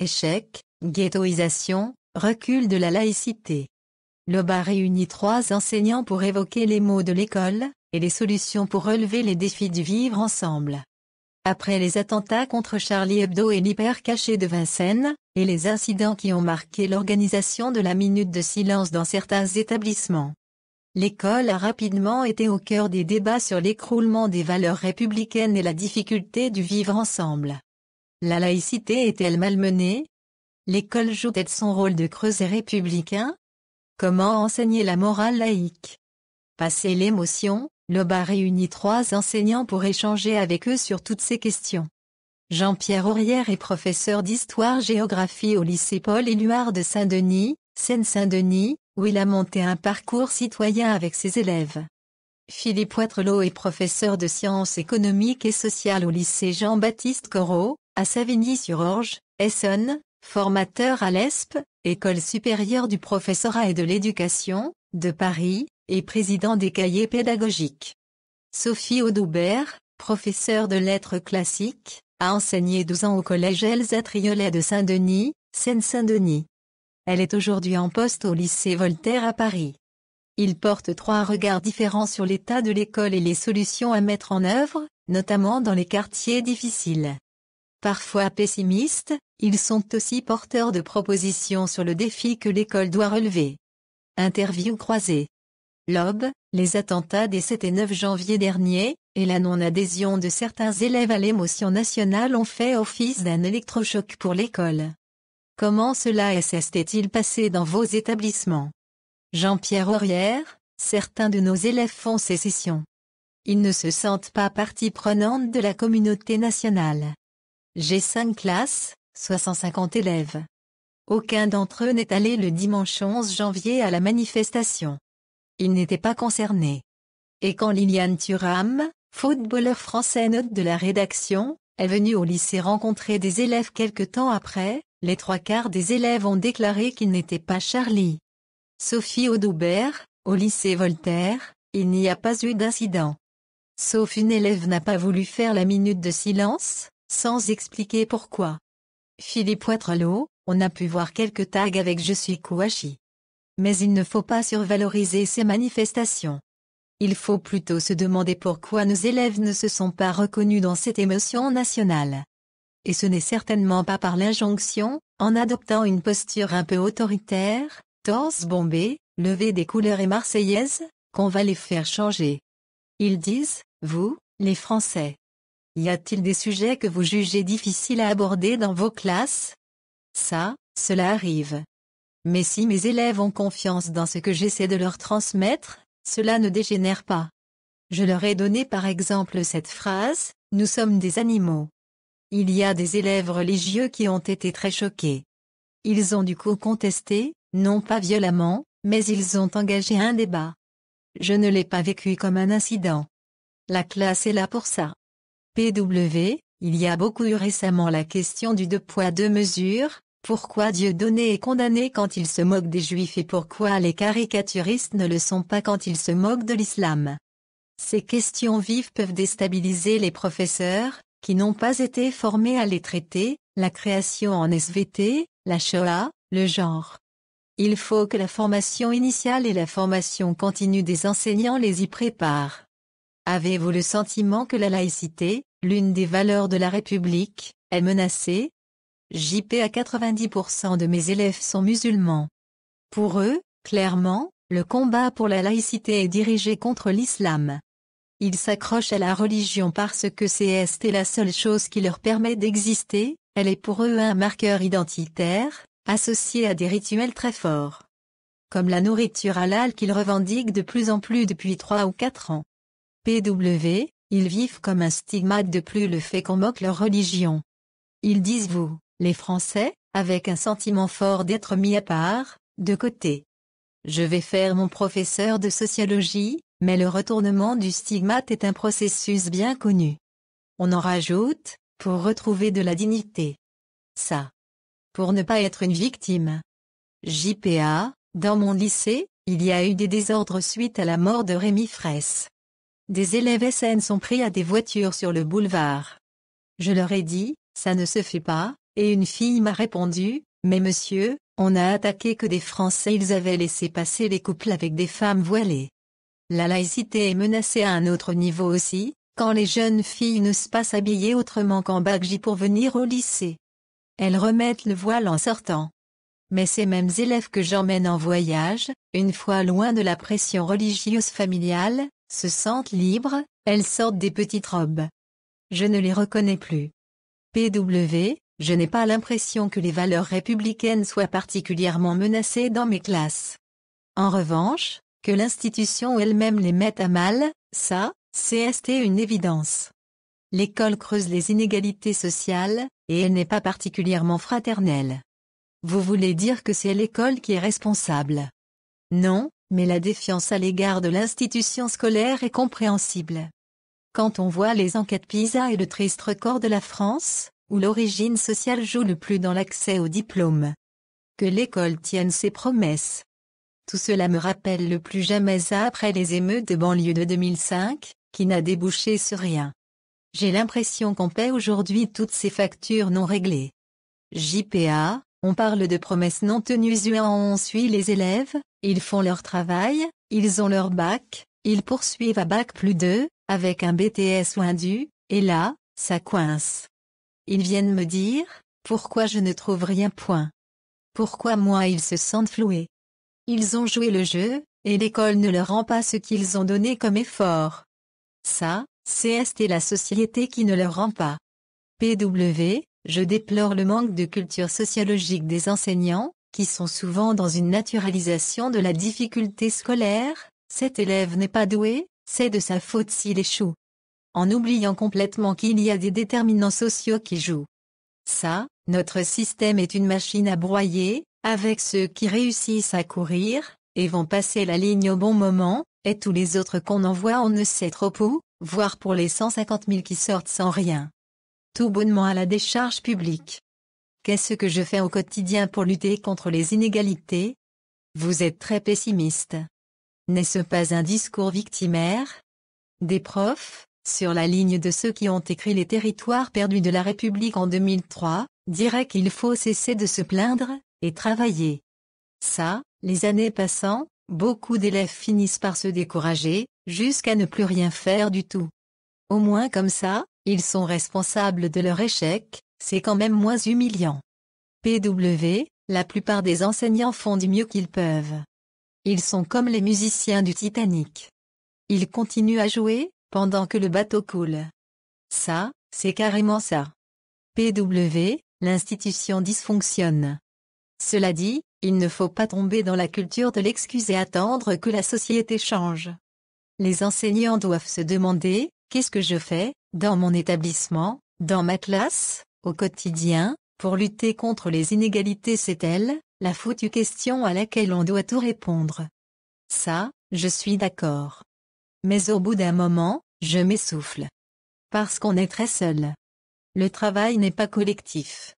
échec, ghettoisation, recul de la laïcité. L'OBA réunit 3 enseignants pour évoquer les maux de l'école, et les solutions pour relever les défis du vivre ensemble. Après les attentats contre Charlie Hebdo et l'hyper-caché de Vincennes, et les incidents qui ont marqué l'organisation de la minute de silence dans certains établissements, l'école a rapidement été au cœur des débats sur l'écroulement des valeurs républicaines et la difficulté du vivre ensemble. La laïcité est-elle malmenée? L'école joue-t-elle son rôle de creuset républicain? Comment enseigner la morale laïque? Passé l'émotion, l'OBA réunit 3 enseignants pour échanger avec eux sur toutes ces questions. Jean-Pierre Aurière est professeur d'histoire-géographie au lycée Paul-Éluard de Saint-Denis, Seine-Saint-Denis, où il a monté un parcours citoyen avec ses élèves. Philippe Poitrelot est professeur de sciences économiques et sociales au lycée Jean-Baptiste Corot, à Savigny-sur-Orge, Essonne, formateur à l'ESP, École supérieure du professorat et de l'éducation, de Paris, et président des cahiers pédagogiques. Sophie Audoubert, professeure de lettres classiques, a enseigné 12 ans au collège Elsa Triolet de Saint-Denis, Seine-Saint-Denis. Elle est aujourd'hui en poste au lycée Voltaire à Paris. Ils portent 3 regards différents sur l'état de l'école et les solutions à mettre en œuvre, notamment dans les quartiers difficiles. Parfois pessimistes, ils sont aussi porteurs de propositions sur le défi que l'école doit relever. Interview croisée. L'OB, les attentats des 7 et 9 janvier dernier, et la non-adhésion de certains élèves à l'émotion nationale ont fait office d'un électrochoc pour l'école. Comment cela s'est-il passé dans vos établissements? Jean-Pierre Aurière, certains de nos élèves font sécession. Ils ne se sentent pas partie prenante de la communauté nationale. J'ai 5 classes, soit 150 élèves. Aucun d'entre eux n'est allé le dimanche 11 janvier à la manifestation. Ils n'étaient pas concernés. Et quand Liliane Thuram, footballeur français note de la rédaction, est venue au lycée rencontrer des élèves quelque temps après, les 3/4 des élèves ont déclaré qu'ils n'étaient pas Charlie. Sophie Audoubert, au lycée Voltaire, il n'y a pas eu d'incident. Sauf une élève n'a pas voulu faire la minute de silence, sans expliquer pourquoi. Philippe Poitrelot, on a pu voir quelques tags avec « Je suis Kouachi ». Mais il ne faut pas survaloriser ces manifestations. Il faut plutôt se demander pourquoi nos élèves ne se sont pas reconnus dans cette émotion nationale. Et ce n'est certainement pas par l'injonction, en adoptant une posture un peu autoritaire, torse bombé, levée des couleurs et marseillaise, qu'on va les faire changer. Ils disent, vous, les Français. Y a-t-il des sujets que vous jugez difficiles à aborder dans vos classes? Cela arrive. Mais si mes élèves ont confiance dans ce que j'essaie de leur transmettre, cela ne dégénère pas. Je leur ai donné par exemple cette phrase, « Nous sommes des animaux ». Il y a des élèves religieux qui ont été très choqués. Ils ont du coup contesté, non pas violemment, mais ils ont engagé un débat. Je ne l'ai pas vécu comme un incident. La classe est là pour ça. PW, il y a beaucoup eu récemment la question du 2 poids 2 mesures, pourquoi Dieudonné est condamné quand il se moque des juifs et pourquoi les caricaturistes ne le sont pas quand ils se moquent de l'islam. Ces questions vives peuvent déstabiliser les professeurs, qui n'ont pas été formés à les traiter, la création en SVT, la Shoah, le genre. Il faut que la formation initiale et la formation continue des enseignants les y préparent. Avez-vous le sentiment que la laïcité, l'une des valeurs de la République, est menacée? JP à 90% de mes élèves sont musulmans. Pour eux, clairement, le combat pour la laïcité est dirigé contre l'islam. Ils s'accrochent à la religion parce que c'est la seule chose qui leur permet d'exister, elle est pour eux un marqueur identitaire, associé à des rituels très forts. Comme la nourriture halal qu'ils revendiquent de plus en plus depuis 3 ou 4 ans. PW, ils vivent comme un stigmate de plus le fait qu'on moque leur religion. Ils disent vous, les Français, avec un sentiment fort d'être mis à part, de côté. Je vais faire mon professeur de sociologie, mais le retournement du stigmate est un processus bien connu. On en rajoute, pour retrouver de la dignité. Ça. Pour ne pas être une victime. JPA, dans mon lycée, il y a eu des désordres suite à la mort de Rémi Fraisse. Des élèves SN sont pris à des voitures sur le boulevard. Je leur ai dit, ça ne se fait pas, et une fille m'a répondu, mais monsieur, on a attaqué que des Français, ils avaient laissé passer les couples avec des femmes voilées. La laïcité est menacée à un autre niveau aussi, quand les jeunes filles n'osent pas s'habiller autrement qu'en baggy pour venir au lycée. Elles remettent le voile en sortant. Mais ces mêmes élèves que j'emmène en voyage, une fois loin de la pression religieuse familiale, se sentent libres, elles sortent des petites robes. Je ne les reconnais plus. PW, je n'ai pas l'impression que les valeurs républicaines soient particulièrement menacées dans mes classes. En revanche, que l'institution elle-même les mette à mal, ça, c'est une évidence. L'école creuse les inégalités sociales, et elle n'est pas particulièrement fraternelle. Vous voulez dire que c'est l'école qui est responsable? Non, mais la défiance à l'égard de l'institution scolaire est compréhensible. Quand on voit les enquêtes PISA et le triste record de la France, où l'origine sociale joue le plus dans l'accès au diplôme. Que l'école tienne ses promesses. Tout cela me rappelle le plus jamais ça après les émeutes de banlieue de 2005, qui n'a débouché sur rien. J'ai l'impression qu'on paie aujourd'hui toutes ces factures non réglées. JPA, on parle de promesses non tenues. On suit les élèves, ils font leur travail, ils ont leur bac, ils poursuivent à bac+2, avec un BTS ou un DU, et là, ça coince. Ils viennent me dire, pourquoi je ne trouve rien point. Pourquoi moi ils se sentent floués. Ils ont joué le jeu, et l'école ne leur rend pas ce qu'ils ont donné comme effort. Ça, c'est la société qui ne leur rend pas. PW, je déplore le manque de culture sociologique des enseignants, qui sont souvent dans une naturalisation de la difficulté scolaire. Cet élève n'est pas doué, c'est de sa faute s'il échoue. En oubliant complètement qu'il y a des déterminants sociaux qui jouent. Ça, notre système est une machine à broyer, avec ceux qui réussissent à courir, et vont passer la ligne au bon moment, et tous les autres qu'on envoie on ne sait trop où, voire pour les 150 000 qui sortent sans rien. Tout bonnement à la décharge publique. Qu'est-ce que je fais au quotidien pour lutter contre les inégalités? Vous êtes très pessimiste. N'est-ce pas un discours victimaire? Des profs, sur la ligne de ceux qui ont écrit Les territoires perdus de la République en 2003, diraient qu'il faut cesser de se plaindre, et travailler. Ça, les années passant, beaucoup d'élèves finissent par se décourager, jusqu'à ne plus rien faire du tout. Au moins comme ça, ils sont responsables de leur échec, c'est quand même moins humiliant. PW, la plupart des enseignants font du mieux qu'ils peuvent. Ils sont comme les musiciens du Titanic. Ils continuent à jouer, pendant que le bateau coule. Ça, c'est carrément ça. PW, l'institution dysfonctionne. Cela dit, il ne faut pas tomber dans la culture de l'excuse et attendre que la société change. Les enseignants doivent se demander, qu'est-ce que je fais, dans mon établissement, dans ma classe, au quotidien, pour lutter contre les inégalités? C'est elle, la foutue question à laquelle on doit tout répondre. Ça, je suis d'accord. Mais au bout d'un moment, je m'essouffle. Parce qu'on est très seul. Le travail n'est pas collectif.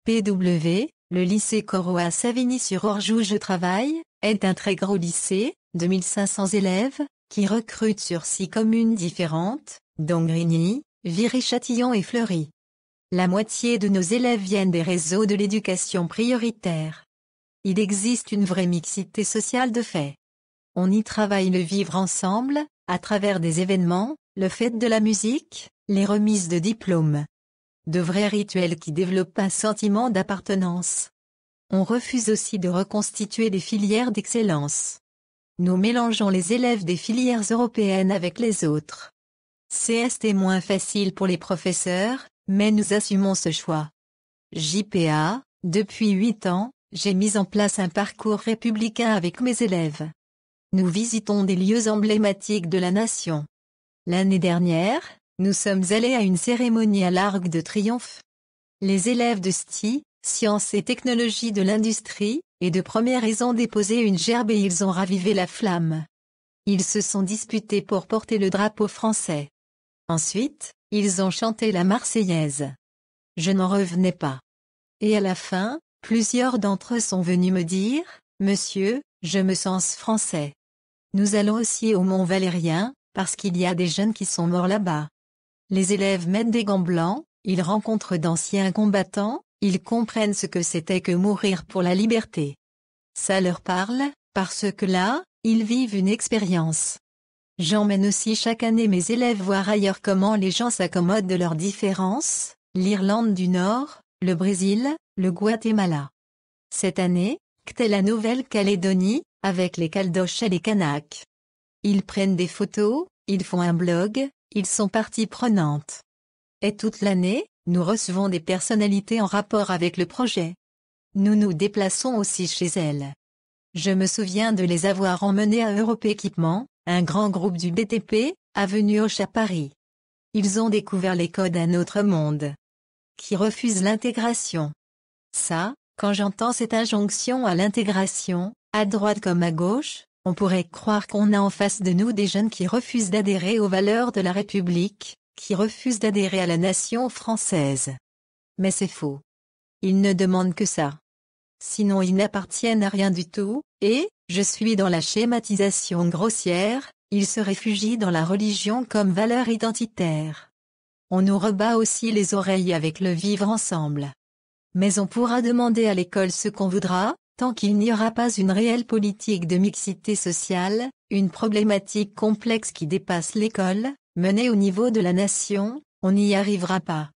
PW, le lycée Corot à Savigny-sur-Orge où je travaille, est un très gros lycée, 2500 élèves, qui recrute sur 6 communes différentes, dont Grigny, Viry-Châtillon et Fleury. La moitié de nos élèves viennent des réseaux de l'éducation prioritaire. Il existe une vraie mixité sociale de fait. On y travaille le vivre ensemble, à travers des événements, le fait de la musique, les remises de diplômes. De vrais rituels qui développent un sentiment d'appartenance. On refuse aussi de reconstituer des filières d'excellence. Nous mélangeons les élèves des filières européennes avec les autres. C'est moins facile pour les professeurs, mais nous assumons ce choix. JPA, depuis 8 ans, j'ai mis en place un parcours républicain avec mes élèves. Nous visitons des lieux emblématiques de la nation. L'année dernière, nous sommes allés à une cérémonie à l'Arc de Triomphe. Les élèves de STI, Sciences et Technologies de l'Industrie, et de première ils ont déposé une gerbe et ils ont ravivé la flamme. Ils se sont disputés pour porter le drapeau français. Ensuite, ils ont chanté la Marseillaise. Je n'en revenais pas. Et à la fin, plusieurs d'entre eux sont venus me dire, « Monsieur, je me sens français. Nous allons aussi au Mont Valérien, parce qu'il y a des jeunes qui sont morts là-bas. » Les élèves mettent des gants blancs, ils rencontrent d'anciens combattants, Ils comprennent ce que c'était que mourir pour la liberté. Ça leur parle, parce que là, ils vivent une expérience. J'emmène aussi chaque année mes élèves voir ailleurs comment les gens s'accommodent de leurs différences, l'Irlande du Nord, le Brésil, le Guatemala. Cette année, c'était la Nouvelle-Calédonie, avec les Caldoches et les Kanaks. Ils prennent des photos, ils font un blog, ils sont partie prenante. Et toute l'année, nous recevons des personnalités en rapport avec le projet. Nous nous déplaçons aussi chez elles. Je me souviens de les avoir emmenés à Europe Équipement, un grand groupe du BTP, avenue Hoche à Paris. Ils ont découvert les codes d'un autre monde qui refuse l'intégration. Ça, quand j'entends cette injonction à l'intégration, à droite comme à gauche, on pourrait croire qu'on a en face de nous des jeunes qui refusent d'adhérer aux valeurs de la République, qui refusent d'adhérer à la nation française. Mais c'est faux. Ils ne demandent que ça. Sinon ils n'appartiennent à rien du tout, et, je suis dans la schématisation grossière, ils se réfugient dans la religion comme valeur identitaire. On nous rebat aussi les oreilles avec le vivre ensemble. Mais on pourra demander à l'école ce qu'on voudra, tant qu'il n'y aura pas une réelle politique de mixité sociale, une problématique complexe qui dépasse l'école, menée au niveau de la nation, on n'y arrivera pas.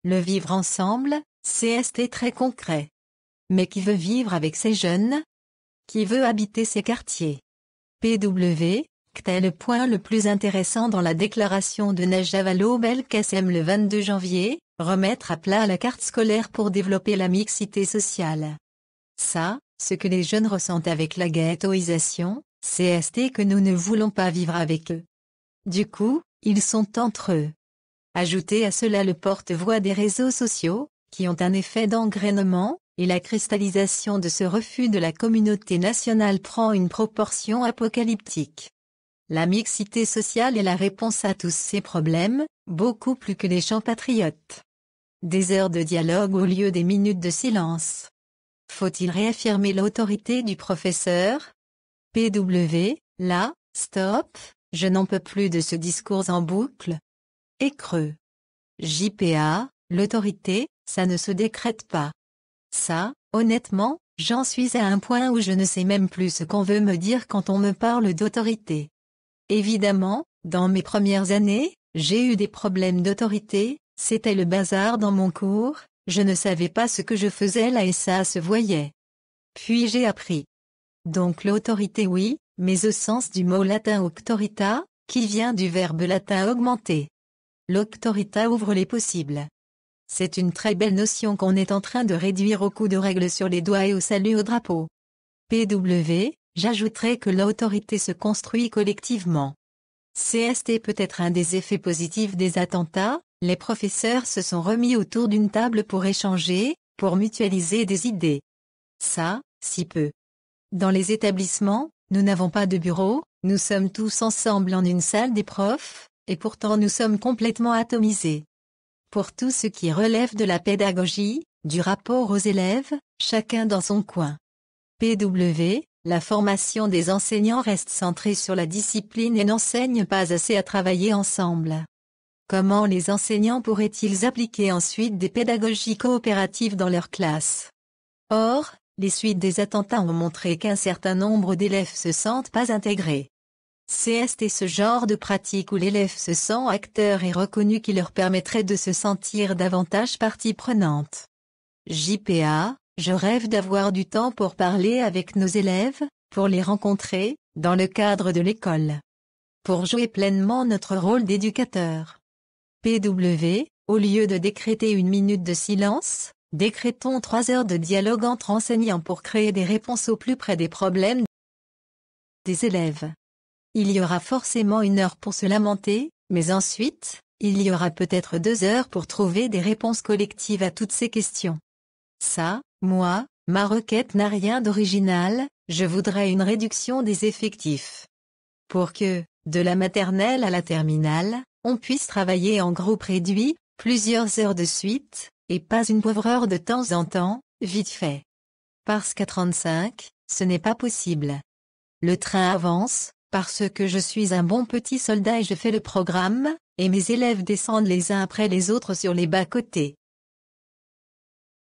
Le vivre ensemble, c'est très concret. Mais qui veut vivre avec ces jeunes? Qui veut habiter ces quartiers? PW, c'était le point le plus intéressant dans la déclaration de Najat Vallaud-Belkacem le 22 janvier, remettre à plat la carte scolaire pour développer la mixité sociale. Ça, ce que les jeunes ressentent avec la ghettoisation, c'est que nous ne voulons pas vivre avec eux. Du coup, ils sont entre eux. Ajoutez à cela le porte-voix des réseaux sociaux, qui ont un effet d'engrainement, et la cristallisation de ce refus de la communauté nationale prend une proportion apocalyptique. La mixité sociale est la réponse à tous ces problèmes, beaucoup plus que les chants patriotes. Des heures de dialogue au lieu des minutes de silence. Faut-il réaffirmer l'autorité du professeur? PW, là, stop, je n'en peux plus de ce discours en boucle. Et creux. JPA, l'autorité, ça ne se décrète pas. Ça, honnêtement, j'en suis à un point où je ne sais même plus ce qu'on veut me dire quand on me parle d'autorité. Évidemment, dans mes premières années, j'ai eu des problèmes d'autorité, c'était le bazar dans mon cours, je ne savais pas ce que je faisais là et ça se voyait. Puis j'ai appris. Donc l'autorité oui, mais au sens du mot latin auctorita, qui vient du verbe latin augmenter. L'auctorita ouvre les possibles. C'est une très belle notion qu'on est en train de réduire au coup de règle sur les doigts et au salut au drapeau. PW, j'ajouterai que l'autorité se construit collectivement. CST peut être un des effets positifs des attentats, les professeurs se sont remis autour d'une table pour échanger, pour mutualiser des idées. Ça, si peu. Dans les établissements, nous n'avons pas de bureau, nous sommes tous ensemble en une salle des profs, et pourtant nous sommes complètement atomisés. Pour tout ce qui relève de la pédagogie, du rapport aux élèves, chacun dans son coin. PW, la formation des enseignants reste centrée sur la discipline et n'enseigne pas assez à travailler ensemble. Comment les enseignants pourraient-ils appliquer ensuite des pédagogies coopératives dans leur classe? Or, les suites des attentats ont montré qu'un certain nombre d'élèves se sentent pas intégrés. C'est ce genre de pratique où l'élève se sent acteur et reconnu qui leur permettrait de se sentir davantage partie prenante. JPA, je rêve d'avoir du temps pour parler avec nos élèves, pour les rencontrer, dans le cadre de l'école. Pour jouer pleinement notre rôle d'éducateur. PW, au lieu de décréter une minute de silence, décrétons 3 heures de dialogue entre enseignants pour créer des réponses au plus près des problèmes des élèves. Il y aura forcément 1 heure pour se lamenter, mais ensuite, il y aura peut-être 2 heures pour trouver des réponses collectives à toutes ces questions. Ça, moi, ma requête n'a rien d'original, je voudrais une réduction des effectifs. Pour que, de la maternelle à la terminale, on puisse travailler en groupe réduit, plusieurs heures de suite, et pas une pauvre heure de temps en temps, vite fait. Parce qu'à 35, ce n'est pas possible. Le train avance, parce que je suis un bon petit soldat et je fais le programme, et mes élèves descendent les uns après les autres sur les bas-côtés.